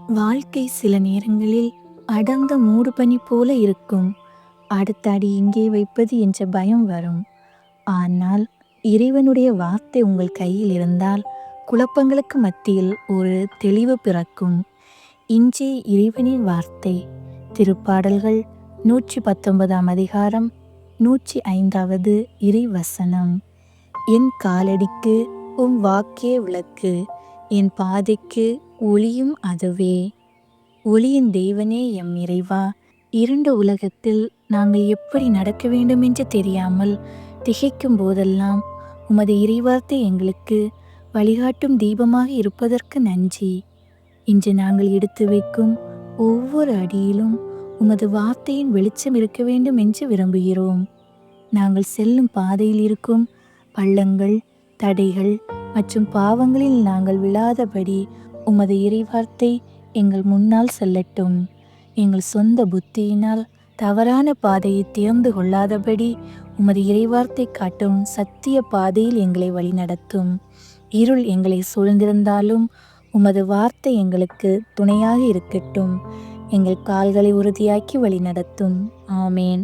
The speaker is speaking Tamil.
வாழ்க்கை சில நேரங்களில் அடர்ந்த மூடுபனி போல இருக்கும். அடுத்த அடி எங்கே வைப்பது என்ற பயம் வரும். ஆனால் இறைவனுடைய வார்த்தை உங்கள் கையில் இருந்தால் குழப்பங்களுக்கு மத்தியில் ஒரு தெளிவு பிறக்கும். இன்றைய இறைவனின் வார்த்தை திருப்பாடல்கள் 119ஆம் அதிகாரம் 105வது இறை வசனம். என் காலடிக்கு உம் வாக்கே விளக்கு, என் பாதைக்கு ஒளியும் அதுவே. ஒளியின் தேவனே எம் இறைவா, இருண்ட உலகத்தில் நாங்கள் எப்படி நடக்க வேண்டும் என்று தெரியாமல் திகைக்கும் போதெல்லாம் உமது இறைவார்த்தை எங்களுக்கு வழிகாட்டும் தீபமாக இருப்பதற்கு நன்றி. இன்று நாங்கள் எடுத்து வைக்கும் ஒவ்வொரு அடியிலும் உமது வார்த்தையின் வெளிச்சம் இருக்க வேண்டும் என்று விரும்புகிறோம். நாங்கள் செல்லும் பாதையில் இருக்கும் பள்ளங்கள், தடைகள் மற்றும் பாவங்களில் நாங்கள் விழாதபடி உமது இறைவார்த்தை எங்கள் முன்னால் செல்லட்டும். எங்கள் சொந்த புத்தியினால் தவறான பாதையை தேர்ந்து கொள்ளாதபடி உமது இறைவார்த்தை காட்டும் சத்திய பாதையில் எங்களை வழிநடத்தும். இருள் எங்களை சூழ்ந்திருந்தாலும் உமது வார்த்தை எங்களுக்கு துணையாக இருக்கட்டும். எங்கள் கால்களை உறுதியாக்கி வழிநடத்தும். ஆமேன்.